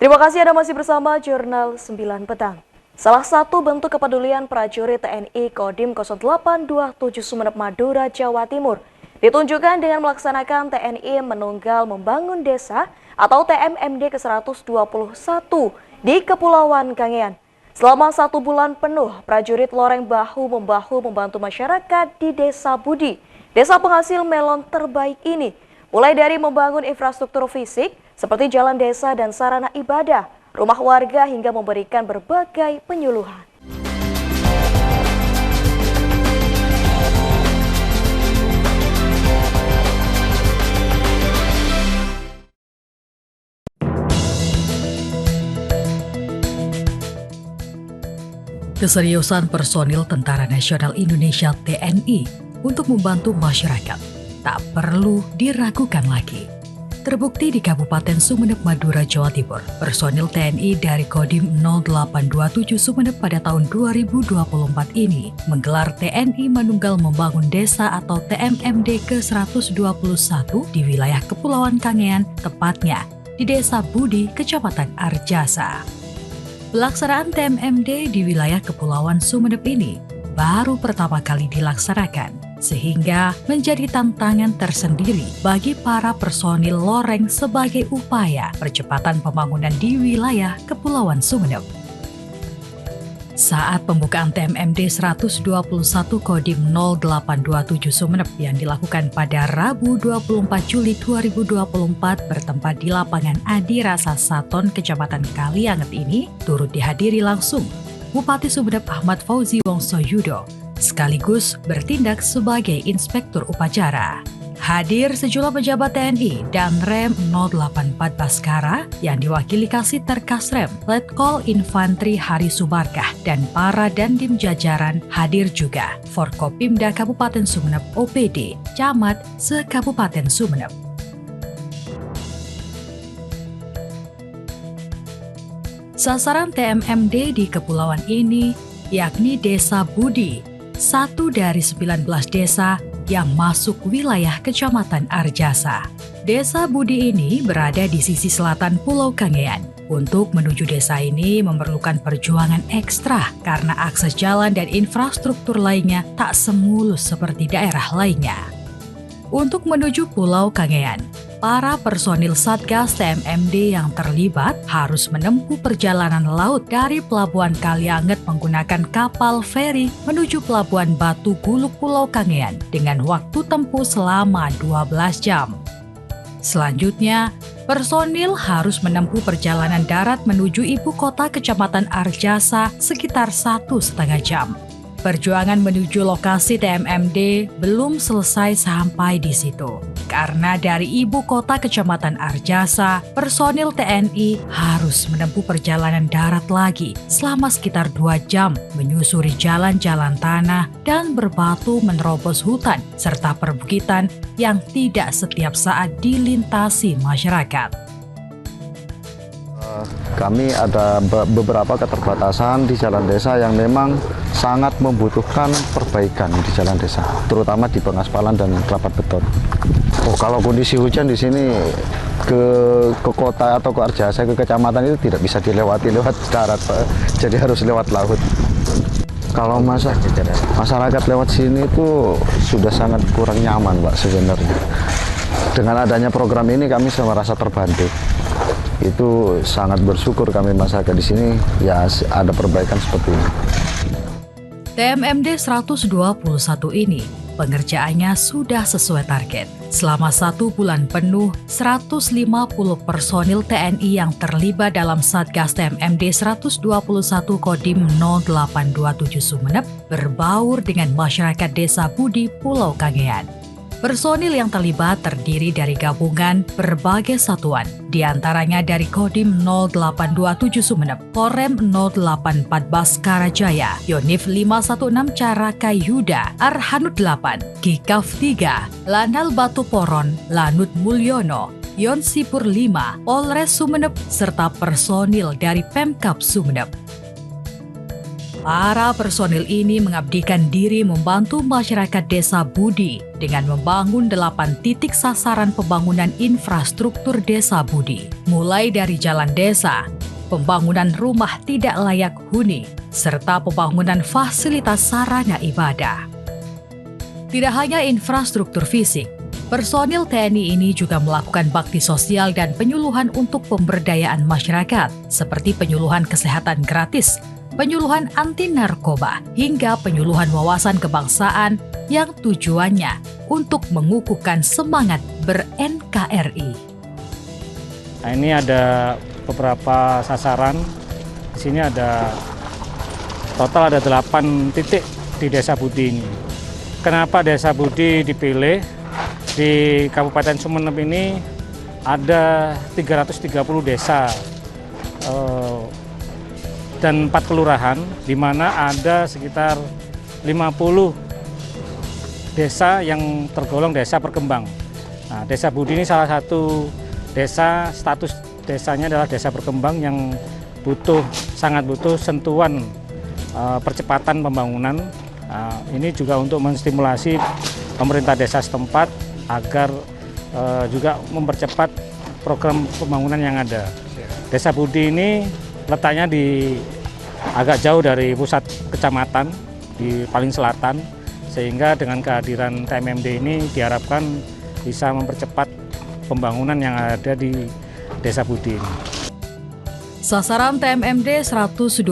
Terima kasih Anda masih bersama Jurnal 9 Petang. Salah satu bentuk kepedulian prajurit TNI Kodim 0827 Sumeneb Madura, Jawa Timur ditunjukkan dengan melaksanakan TNI Menunggal Membangun Desa atau TMMD ke-121 di Kepulauan Kangean. Selama 1 bulan penuh, prajurit loreng bahu-membahu membantu masyarakat di Desa Budi, desa penghasil melon terbaik ini. Mulai dari membangun infrastruktur fisik seperti jalan desa dan sarana ibadah, rumah warga hingga memberikan berbagai penyuluhan. Keseriusan personil Tentara Nasional Indonesia TNI untuk membantu masyarakat tak perlu diragukan lagi. Terbukti di Kabupaten Sumeneb, Madura, Jawa Timur, personil TNI dari Kodim 0827 Sumeneb pada tahun 2024 ini menggelar TNI Menunggal Membangun Desa atau TMMD ke-121 di wilayah Kepulauan Kangean, tepatnya di Desa Budi, Kecamatan Arjasa. Pelaksanaan TMMD di wilayah Kepulauan Sumeneb ini baru pertama kali dilaksanakan, sehingga menjadi tantangan tersendiri bagi para personil loreng sebagai upaya percepatan pembangunan di wilayah Kepulauan Sumeneb. Saat pembukaan TMMD 121 Kodim 0827 Sumeneb yang dilakukan pada Rabu 24 Juli 2024 bertempat di lapangan Adi Rasa Saton, Kecamatan Kalianget ini, turut dihadiri langsung Bupati Sumeneb Ahmad Fauzi Wongsoyudo, sekaligus bertindak sebagai inspektur upacara. Hadir sejumlah pejabat TNI dan Rem 084 Baskara yang diwakili Kasiter Kasrem, Letkol Infantri Hari Subarkah, dan para dandim jajaran hadir juga Forkopimda Kabupaten Sumeneb OPD, Camat se-Kabupaten Sumeneb. Sasaran TMMD di kepulauan ini yakni Desa Budi, satu dari 19 desa yang masuk wilayah Kecamatan Arjasa. Desa Budi ini berada di sisi selatan Pulau Kangean. Untuk menuju desa ini memerlukan perjuangan ekstra karena akses jalan dan infrastruktur lainnya tak semulus seperti daerah lainnya. Untuk menuju Pulau Kangean, para personil Satgas TMMD yang terlibat harus menempuh perjalanan laut dari Pelabuhan Kalianget menggunakan kapal feri menuju Pelabuhan Batu Guluk Pulau Kangean dengan waktu tempuh selama 12 jam. Selanjutnya, personil harus menempuh perjalanan darat menuju ibu kota Kecamatan Arjasa sekitar 1,5 jam. Perjuangan menuju lokasi TMMD belum selesai sampai di situ. Karena dari ibu kota Kecamatan Arjasa, personil TNI harus menempuh perjalanan darat lagi selama sekitar 2 jam, menyusuri jalan-jalan tanah dan berbatu menerobos hutan serta perbukitan yang tidak setiap saat dilintasi masyarakat. Kami ada beberapa keterbatasan di jalan desa yang memang sangat membutuhkan perbaikan di jalan desa, terutama di pengaspalan dan rapat beton. Oh, kalau kondisi hujan di sini ke kota atau ke Arjasa, ke kecamatan itu tidak bisa dilewati lewat darat, Pak. Jadi harus lewat laut. Kalau masyarakat lewat sini itu sudah sangat kurang nyaman, Pak, sebenarnya. Dengan adanya program ini kami merasa terbantu. Itu sangat bersyukur kami masyarakat di sini ya ada perbaikan seperti ini. TMMD 121 ini pengerjaannya sudah sesuai target. Selama 1 bulan penuh, 150 personil TNI yang terlibat dalam Satgas TMMD 121 Kodim 0827 Sumeneb berbaur dengan masyarakat Desa Budi, Pulau Kangean. Personil yang terlibat terdiri dari gabungan berbagai satuan, diantaranya dari Kodim 0827 Sumeneb, Korem 084 Baskara Jaya, Yonif 516 Caraka Yuda, Arhanud 8, Kikaf 3, Lanal Batu Poron, Lanut Mulyono, Yonsipur 5, Polres Sumeneb, serta personil dari Pemkab Sumeneb. Para personil ini mengabdikan diri membantu masyarakat Desa Budi dengan membangun 8 titik sasaran pembangunan infrastruktur Desa Budi, mulai dari jalan desa, pembangunan rumah tidak layak huni, serta pembangunan fasilitas sarana ibadah. Tidak hanya infrastruktur fisik, personil TNI ini juga melakukan bakti sosial dan penyuluhan untuk pemberdayaan masyarakat, seperti penyuluhan kesehatan gratis, penyuluhan anti narkoba, hingga penyuluhan wawasan kebangsaan yang tujuannya untuk mengukuhkan semangat ber-NKRI. Nah, ini ada beberapa sasaran. Di sini ada total ada 8 titik di Desa Budi ini. Kenapa Desa Budi dipilih? Di Kabupaten Sumeneb ini ada 330 desa dan 4 kelurahan, di mana ada sekitar 50 desa yang tergolong desa berkembang. Nah, Desa Budi ini salah satu desa, status desanya adalah desa berkembang yang sangat butuh sentuhan percepatan pembangunan. Nah, ini juga untuk menstimulasi pemerintah desa setempat agar juga mempercepat program pembangunan yang ada. Desa Budi ini letaknya agak jauh dari pusat kecamatan di paling selatan, sehingga dengan kehadiran TMMD ini diharapkan bisa mempercepat pembangunan yang ada di Desa Budi ini. Sasaran TMMD 121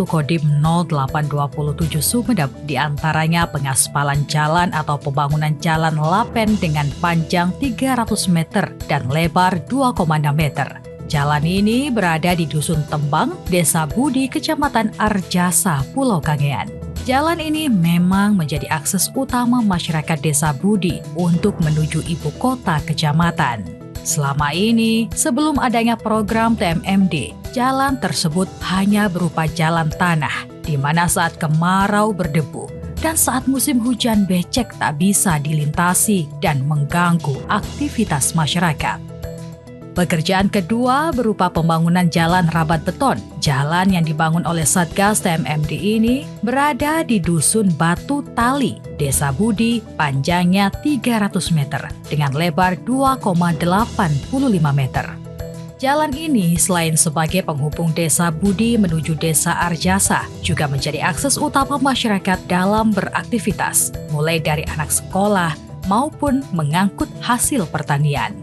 Kodim 0827 Sumeneb diantaranya pengaspalan jalan atau pembangunan jalan lapen dengan panjang 300 meter dan lebar 2,6 meter. Jalan ini berada di Dusun Tembang, Desa Budi, Kecamatan Arjasa, Pulau Kangean. Jalan ini memang menjadi akses utama masyarakat Desa Budi untuk menuju ibu kota kecamatan. Selama ini, sebelum adanya program TMMD, jalan tersebut hanya berupa jalan tanah, di mana saat kemarau berdebu dan saat musim hujan becek tak bisa dilintasi dan mengganggu aktivitas masyarakat. Pekerjaan kedua berupa pembangunan jalan rabat beton. Jalan yang dibangun oleh Satgas TMMD ini berada di Dusun Batu Tali, Desa Budi, panjangnya 300 meter dengan lebar 2,85 meter. Jalan ini selain sebagai penghubung Desa Budi menuju Desa Arjasa, juga menjadi akses utama masyarakat dalam beraktivitas, mulai dari anak sekolah maupun mengangkut hasil pertanian.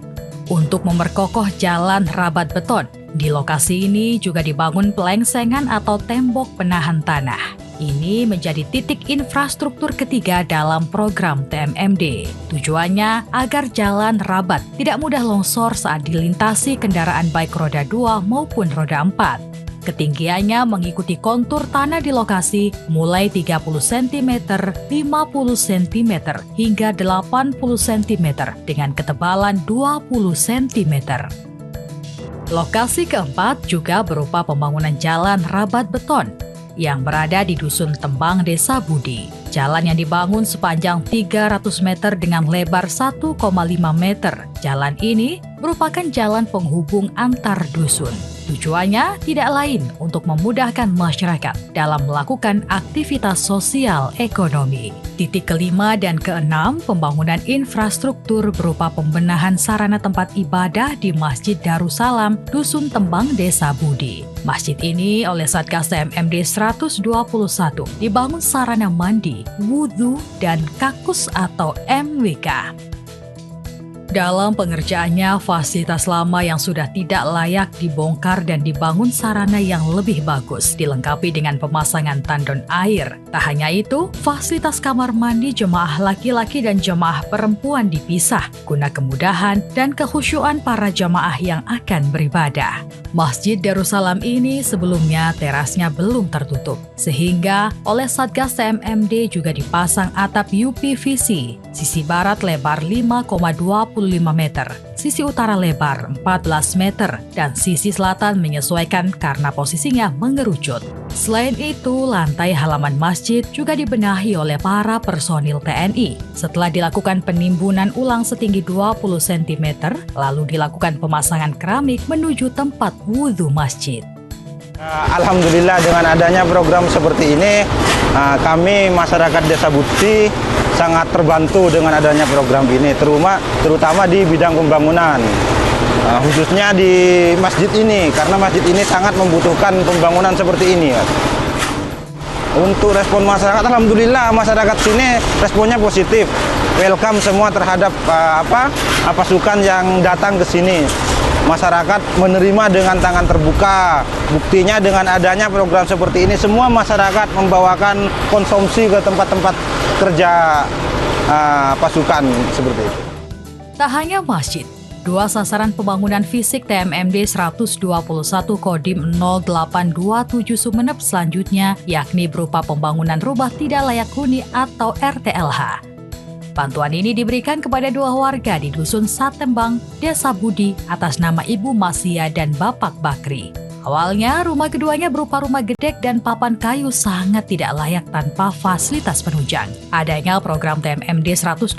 Untuk memperkokoh jalan rabat beton, di lokasi ini juga dibangun pelengsengan atau tembok penahan tanah. Ini menjadi titik infrastruktur ketiga dalam program TMMD. Tujuannya agar jalan rabat tidak mudah longsor saat dilintasi kendaraan baik roda 2 maupun roda 4. Ketinggiannya mengikuti kontur tanah di lokasi mulai 30 cm, 50 cm, hingga 80 cm dengan ketebalan 20 cm. Lokasi keempat juga berupa pembangunan jalan rabat beton yang berada di Dusun Tembang, Desa Budi. Jalan yang dibangun sepanjang 300 meter dengan lebar 1,5 meter. Jalan ini merupakan jalan penghubung antar dusun. Tujuannya tidak lain untuk memudahkan masyarakat dalam melakukan aktivitas sosial ekonomi. Titik kelima dan keenam, pembangunan infrastruktur berupa pembenahan sarana tempat ibadah di Masjid Darussalam, Dusun Tembang, Desa Budi. Masjid ini oleh Satgas TMMD 121 dibangun sarana mandi, wudhu, dan kakus atau MWK. Dalam pengerjaannya, fasilitas lama yang sudah tidak layak dibongkar dan dibangun sarana yang lebih bagus, dilengkapi dengan pemasangan tandon air. Tak hanya itu, fasilitas kamar mandi jemaah laki-laki dan jemaah perempuan dipisah, guna kemudahan dan kekhusyuan para jemaah yang akan beribadah. Masjid Darussalam ini sebelumnya terasnya belum tertutup, sehingga oleh Satgas TMMD juga dipasang atap UPVC, sisi barat lebar 5,25 meter, sisi utara lebar 14 meter, dan sisi selatan menyesuaikan karena posisinya mengerucut. Selain itu, lantai halaman masjid juga dibenahi oleh para personil TNI. Setelah dilakukan penimbunan ulang setinggi 20 cm, lalu dilakukan pemasangan keramik menuju tempat wudhu masjid. Alhamdulillah dengan adanya program seperti ini, kami masyarakat Desa Budi sangat terbantu dengan adanya program ini, terutama di bidang pembangunan, khususnya di masjid ini, karena masjid ini sangat membutuhkan pembangunan seperti ini. Untuk respon masyarakat, alhamdulillah masyarakat sini responnya positif, welcome semua terhadap pasukan yang datang ke sini. Masyarakat menerima dengan tangan terbuka. Buktinya dengan adanya program seperti ini, semua masyarakat membawakan konsumsi ke tempat-tempat kerja pasukan seperti itu. Tak hanya masjid, 2 sasaran pembangunan fisik TMMD 121 Kodim 0827 Sumeneb selanjutnya, yakni berupa pembangunan rumah tidak layak huni atau RTLH. Bantuan ini diberikan kepada 2 warga di Dusun Satembang, Desa Budi atas nama Ibu Masia dan Bapak Bakri. Awalnya, rumah keduanya berupa rumah gedek dan papan kayu sangat tidak layak tanpa fasilitas penunjang. Adanya program TMMD 121,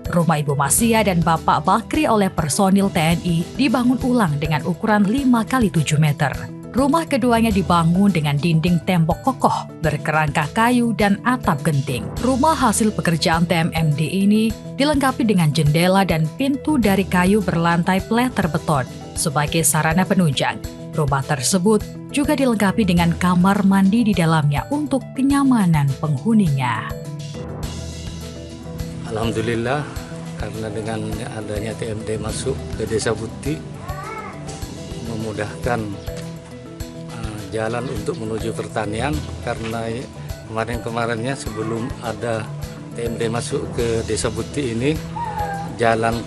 rumah Ibu Masia dan Bapak Bakri oleh personil TNI dibangun ulang dengan ukuran 5x7 meter. Rumah keduanya dibangun dengan dinding tembok kokoh, berkerangka kayu dan atap genting. Rumah hasil pekerjaan TMMD ini dilengkapi dengan jendela dan pintu dari kayu berlantai pleter beton sebagai sarana penunjang. Rumah tersebut juga dilengkapi dengan kamar mandi di dalamnya untuk kenyamanan penghuninya. Alhamdulillah, karena dengan adanya TMD masuk ke Desa Budi, memudahkan jalan untuk menuju pertanian, karena kemarin-kemarinnya sebelum ada TMD masuk ke Desa Budi ini, jalan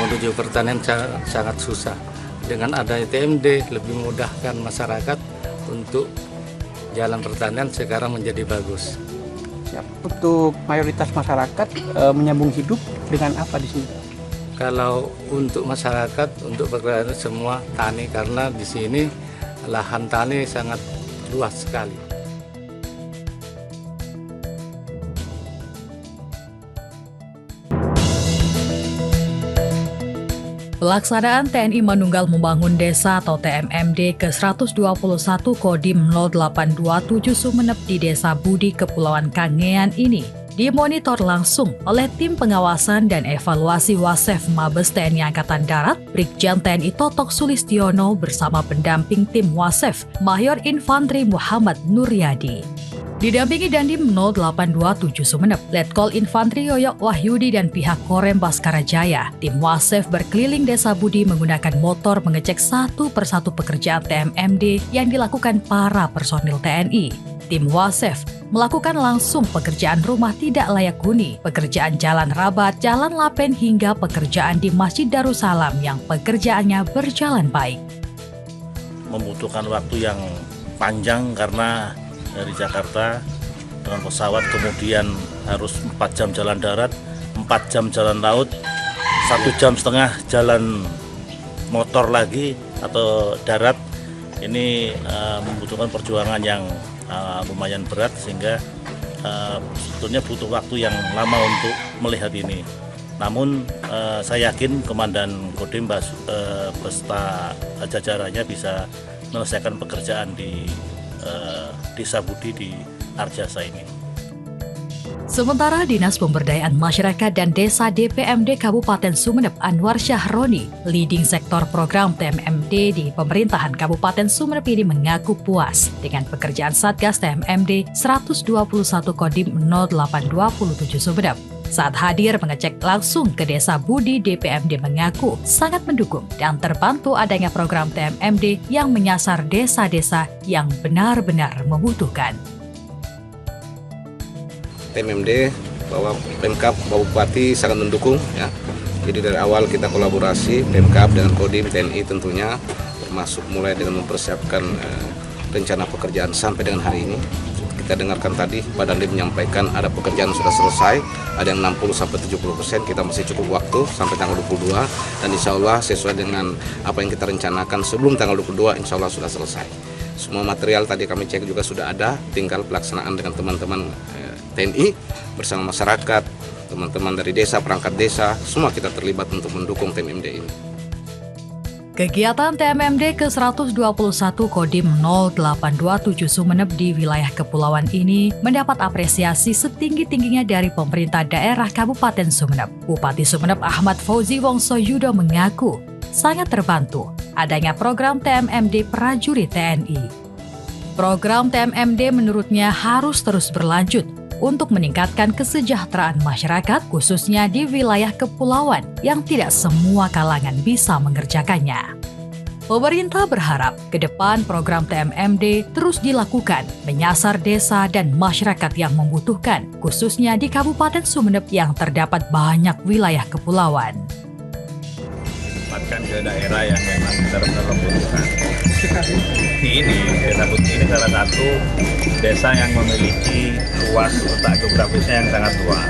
menuju pertanian sangat susah. Dengan adanya TMD lebih memudahkan masyarakat untuk jalan pertanian sekarang menjadi bagus. Untuk mayoritas masyarakat menyambung hidup dengan apa di sini? Kalau untuk masyarakat, untuk pekerjaan semua tani, karena di sini lahan tani sangat luas sekali. Pelaksanaan TNI Manunggal Membangun Desa atau TMMD ke-121 Kodim 0827 Sumeneb di Desa Budi, Kepulauan Kangean ini dimonitor langsung oleh tim pengawasan dan evaluasi Wasef Mabes TNI Angkatan Darat, Brigjen TNI Totok Sulistiono bersama pendamping tim Wasef, Mayor Infantri Muhammad Nuryadi. Didampingi Dandim 0827 Sumeneb, Letkol Infantri Yoyok Wahyudi dan pihak Korem Baskara Jaya, tim Wasef berkeliling Desa Budi menggunakan motor mengecek satu persatu pekerjaan TMMD yang dilakukan para personil TNI. Tim Wasef melakukan langsung pekerjaan rumah tidak layak huni, pekerjaan jalan Rabat, jalan Lapen hingga pekerjaan di Masjid Darussalam yang pekerjaannya berjalan baik. Membutuhkan waktu yang panjang karena dari Jakarta dengan pesawat kemudian harus 4 jam jalan darat, 4 jam jalan laut, 1,5 jam jalan motor lagi atau darat. Ini membutuhkan perjuangan yang lumayan berat sehingga sebetulnya butuh waktu yang lama untuk melihat ini. Namun saya yakin Komandan Kodim beserta jajarannya bisa menyelesaikan pekerjaan di Desa Budi di Arjasa ini. Sementara Dinas Pemberdayaan Masyarakat dan Desa DPMD Kabupaten Sumeneb Anwar Syahroni, leading sektor program TMMD di pemerintahan Kabupaten Sumeneb ini mengaku puas dengan pekerjaan Satgas TMMD 121 Kodim 0827 Sumeneb. Saat hadir mengecek langsung ke Desa Budi, DPMD mengaku sangat mendukung dan terbantu adanya program TMMD yang menyasar desa-desa yang benar-benar membutuhkan. TMMD bahwa Pemkab Bapak Bupati sangat mendukung ya. Jadi dari awal kita kolaborasi Pemkab dengan Kodim TNI tentunya, termasuk mulai dengan mempersiapkan rencana pekerjaan sampai dengan hari ini. Kita dengarkan tadi Pak Dandim menyampaikan ada pekerjaan sudah selesai, ada yang 60-70%, kita masih cukup waktu sampai tanggal 22 dan insya Allah sesuai dengan apa yang kita rencanakan sebelum tanggal 22 insya Allah sudah selesai. Semua material tadi kami cek juga sudah ada, tinggal pelaksanaan dengan teman-teman TNI bersama masyarakat, teman-teman dari desa, perangkat desa, semua kita terlibat untuk mendukung TMMD ini. Kegiatan TMMD ke-121 Kodim 0827 Sumeneb di wilayah kepulauan ini mendapat apresiasi setinggi-tingginya dari pemerintah daerah Kabupaten Sumeneb. Bupati Sumeneb Ahmad Fauzi Wongsoyudo mengaku sangat terbantu adanya program TMMD prajurit TNI. Program TMMD menurutnya harus terus berlanjut untuk meningkatkan kesejahteraan masyarakat, khususnya di wilayah kepulauan yang tidak semua kalangan bisa mengerjakannya. Pemerintah berharap ke depan program TMMD terus dilakukan, menyasar desa dan masyarakat yang membutuhkan, khususnya di Kabupaten Sumeneb yang terdapat banyak wilayah kepulauan. Tempatkan ke daerah yang memang benar-benar membutuhkan. Ini Desa Buti ini salah satu desa yang memiliki luas letak geografisnya yang sangat luas.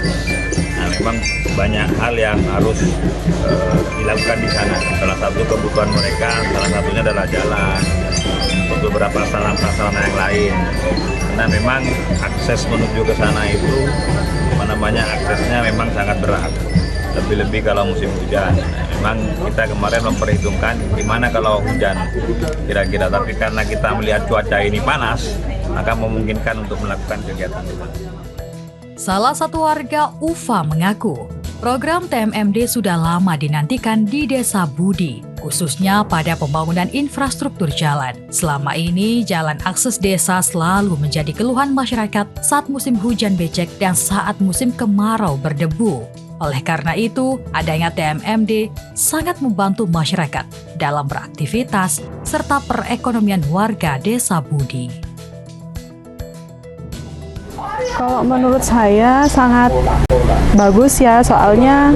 Nah, memang banyak hal yang harus dilakukan di sana. Salah satu kebutuhan mereka, salah satunya adalah jalan, untuk beberapa sarana yang lain. Karena memang akses menuju ke sana itu, aksesnya memang sangat berat. Lebih-lebih kalau musim hujan. Memang kita kemarin memperhitungkan gimana kalau hujan kira-kira, tapi karena kita melihat cuaca ini panas, maka memungkinkan untuk melakukan kegiatan di sana. Salah satu warga Ufa mengaku, program TMMD sudah lama dinantikan di Desa Budi, khususnya pada pembangunan infrastruktur jalan. Selama ini, jalan akses desa selalu menjadi keluhan masyarakat saat musim hujan becek dan saat musim kemarau berdebu. Oleh karena itu, adanya TMMD sangat membantu masyarakat dalam beraktivitas serta perekonomian warga Desa Budi. Kalau menurut saya sangat bagus ya, soalnya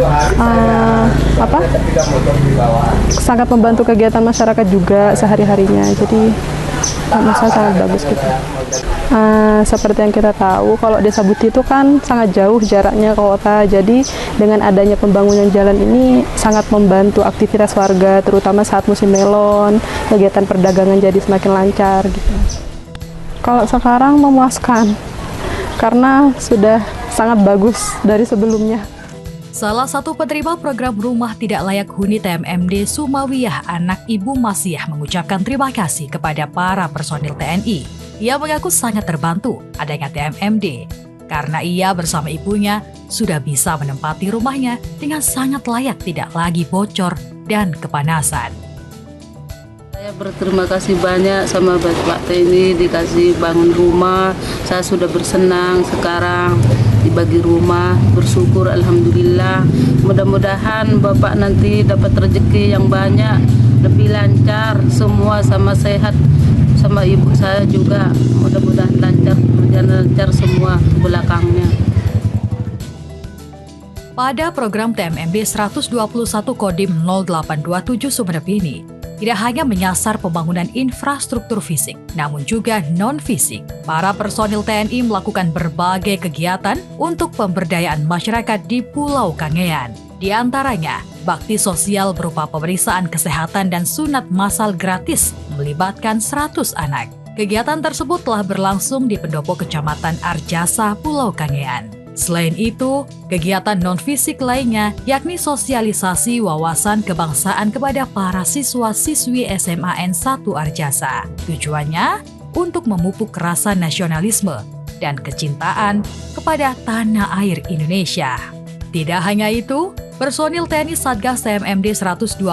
sangat membantu kegiatan masyarakat juga sehari-harinya. Jadi menurut saya sangat bagus gitu. Seperti yang kita tahu, kalau Desa Buti itu kan sangat jauh jaraknya ke kota. Jadi dengan adanya pembangunan jalan ini sangat membantu aktivitas warga, terutama saat musim melon, kegiatan perdagangan jadi semakin lancar gitu. Kalau sekarang memuaskan, karena sudah sangat bagus dari sebelumnya. Salah satu penerima program Rumah Tidak Layak Huni TMMD Sumawiyah, anak Ibu Masiyah, mengucapkan terima kasih kepada para personil TNI. Ia mengaku sangat terbantu adanya TMMD karena ia bersama ibunya sudah bisa menempati rumahnya dengan sangat layak, tidak lagi bocor dan kepanasan. Saya berterima kasih banyak sama Bapak TNI dikasih bangun rumah. Saya sudah bersenang sekarang dibagi rumah, bersyukur alhamdulillah. Mudah-mudahan Bapak nanti dapat rezeki yang banyak, lebih lancar semua, sama sehat, sama ibu saya juga. Mudah-mudahan lancar semua belakangnya. Pada program TMMD 121 Kodim 0827 Sumeneb ini, tidak hanya menyasar pembangunan infrastruktur fisik, namun juga non-fisik. Para personil TNI melakukan berbagai kegiatan untuk pemberdayaan masyarakat di Pulau Kangean. Di antaranya, bakti sosial berupa pemeriksaan kesehatan dan sunat massal gratis melibatkan 100 anak. Kegiatan tersebut telah berlangsung di pendopo Kecamatan Arjasa, Pulau Kangean. Selain itu, kegiatan non-fisik lainnya yakni sosialisasi wawasan kebangsaan kepada para siswa-siswi SMA N1 Arjasa. Tujuannya untuk memupuk rasa nasionalisme dan kecintaan kepada tanah air Indonesia. Tidak hanya itu, personil TNI Satgas TMMD 121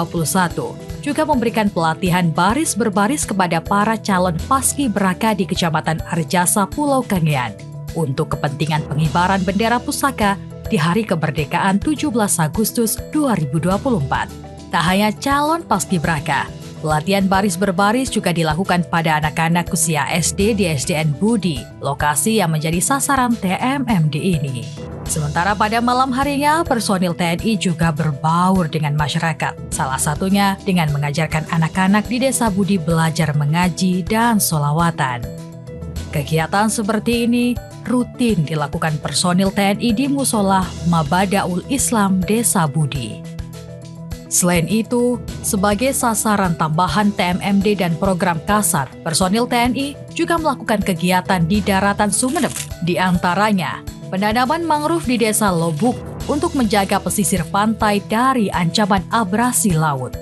juga memberikan pelatihan baris berbaris kepada para calon paskibraka di Kecamatan Arjasa, Pulau Kangean untuk kepentingan pengibaran bendera pusaka di Hari Kemerdekaan 17 Agustus 2024. Tak hanya calon paskibraka, pelatihan baris berbaris juga dilakukan pada anak-anak usia SD di SDN Budi, lokasi yang menjadi sasaran TMMD ini. Sementara pada malam harinya, personil TNI juga berbaur dengan masyarakat. Salah satunya dengan mengajarkan anak-anak di Desa Budi belajar mengaji dan sholawatan. Kegiatan seperti ini rutin dilakukan personil TNI di Musola Mabadaul Islam Desa Budi. Selain itu, sebagai sasaran tambahan TMMD dan program Kasat, personil TNI juga melakukan kegiatan di daratan Sumeneb, di antaranya penanaman mangrove di Desa Lobuk untuk menjaga pesisir pantai dari ancaman abrasi laut.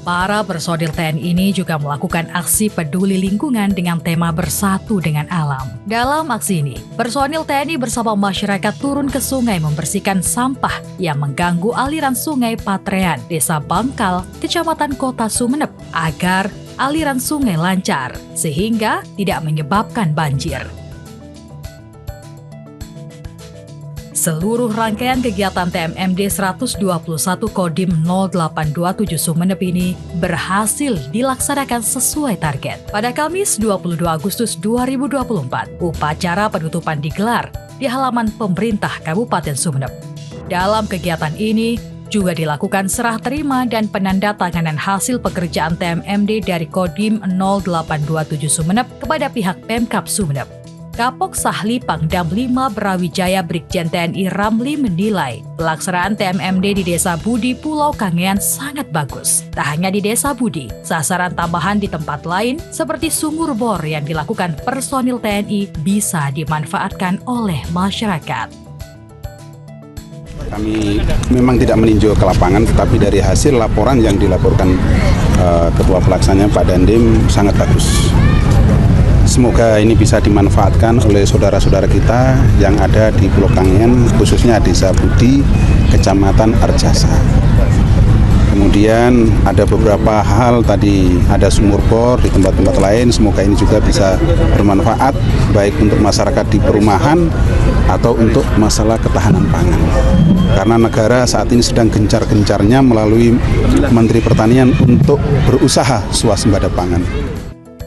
Para personil TNI ini juga melakukan aksi peduli lingkungan dengan tema bersatu dengan alam. Dalam aksi ini, personil TNI bersama masyarakat turun ke sungai membersihkan sampah yang mengganggu aliran sungai Patrean, Desa Bangkal, Kecamatan Kota Sumeneb, agar aliran sungai lancar, sehingga tidak menyebabkan banjir. Seluruh rangkaian kegiatan TMMD 121 Kodim 0827 Sumeneb ini berhasil dilaksanakan sesuai target. Pada Kamis 22 Agustus 2024, upacara penutupan digelar di halaman pemerintah Kabupaten Sumeneb. Dalam kegiatan ini juga dilakukan serah terima dan penandatanganan hasil pekerjaan TMMD dari Kodim 0827 Sumeneb kepada pihak Pemkab Sumeneb. Kapok Sahli Pangdam 5 Brawijaya Brigjen TNI Ramli menilai pelaksanaan TMMD di Desa Budi Pulau Kangean sangat bagus. Tak hanya di Desa Budi, sasaran tambahan di tempat lain seperti sumur bor yang dilakukan personil TNI bisa dimanfaatkan oleh masyarakat. Kami memang tidak meninjau ke lapangan, tetapi dari hasil laporan yang dilaporkan Ketua Pelaksana Pak Dandim sangat bagus. Semoga ini bisa dimanfaatkan oleh saudara-saudara kita yang ada di Pulau Kangean, khususnya Desa Budi, Kecamatan Arjasa. Kemudian ada beberapa hal tadi, ada sumur bor di tempat-tempat lain, semoga ini juga bisa bermanfaat baik untuk masyarakat di perumahan atau untuk masalah ketahanan pangan. Karena negara saat ini sedang gencar-gencarnya melalui Menteri Pertanian untuk berusaha swasembada pangan.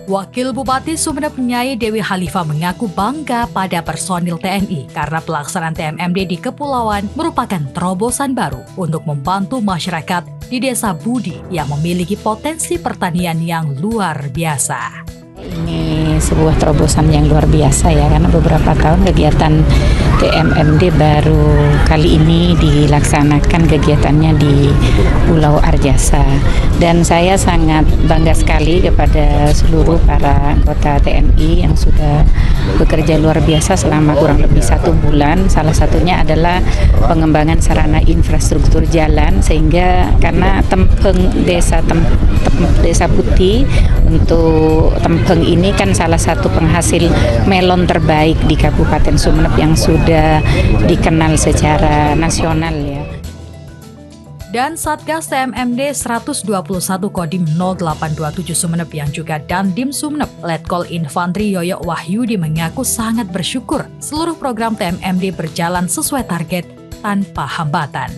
Wakil Bupati Sumeneb Nyai Dewi Halifah mengaku bangga pada personil TNI karena pelaksanaan TMMD di Kepulauan merupakan terobosan baru untuk membantu masyarakat di Desa Budi yang memiliki potensi pertanian yang luar biasa. Ini sebuah terobosan yang luar biasa ya, karena beberapa tahun kegiatan TMMD baru kali ini dilaksanakan kegiatannya di Pulau Arjasa. Dan saya sangat bangga sekali kepada seluruh para anggota TNI yang sudah bekerja luar biasa selama kurang lebih 1 bulan. Salah satunya adalah pengembangan sarana infrastruktur jalan, sehingga karena Desa Putih untuk Tempeng ini kan salah satu penghasil melon terbaik di Kabupaten Sumeneb yang sudah dikenal secara nasional ya. Dan Satgas TMMD 121 Kodim 0827 Sumeneb yang juga Dandim Sumeneb, Letkol Infantri Yoyo Wahyudi mengaku sangat bersyukur seluruh program TMMD berjalan sesuai target tanpa hambatan.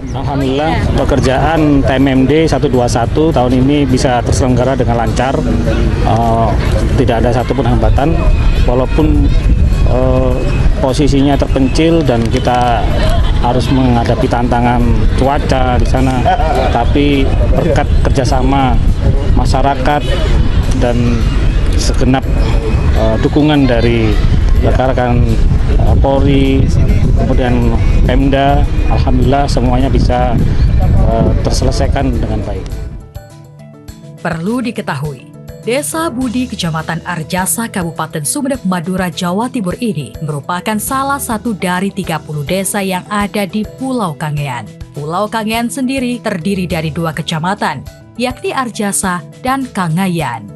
Alhamdulillah pekerjaan TMMD 121 tahun ini bisa terselenggara dengan lancar, tidak ada satupun hambatan walaupun posisinya terpencil dan kita harus menghadapi tantangan cuaca di sana, tapi berkat kerjasama masyarakat dan segenap dukungan dari rekan-rekan Polri, kemudian Pemda, alhamdulillah semuanya bisa terselesaikan dengan baik. Perlu diketahui, Desa Budi Kecamatan Arjasa Kabupaten Sumeneb Madura Jawa Timur ini merupakan salah satu dari 30 desa yang ada di Pulau Kangean. Pulau Kangean sendiri terdiri dari 2 kecamatan, yakni Arjasa dan Kangayan.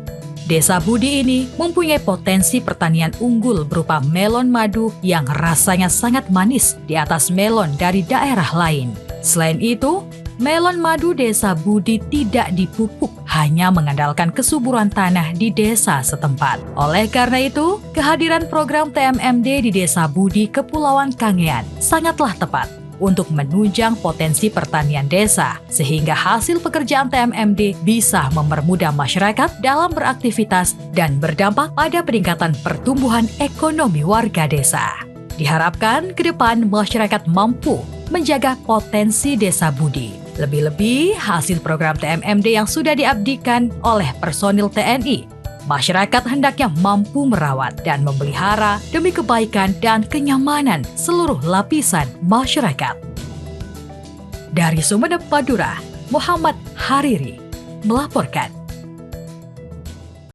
Desa Budi ini mempunyai potensi pertanian unggul berupa melon madu yang rasanya sangat manis di atas melon dari daerah lain. Selain itu, melon madu Desa Budi tidak dipupuk, hanya mengandalkan kesuburan tanah di desa setempat. Oleh karena itu, kehadiran program TMMD di Desa Budi Kepulauan Kangean sangatlah tepat untuk menunjang potensi pertanian desa, sehingga hasil pekerjaan TMMD bisa mempermudah masyarakat dalam beraktivitas dan berdampak pada peningkatan pertumbuhan ekonomi warga desa. Diharapkan ke depan masyarakat mampu menjaga potensi Desa Budi. Lebih-lebih hasil program TMMD yang sudah diabdikan oleh personil TNI, masyarakat hendaknya mampu merawat dan memelihara demi kebaikan dan kenyamanan seluruh lapisan masyarakat. Dari Sumeneb, Madura, Muhammad Hariri melaporkan.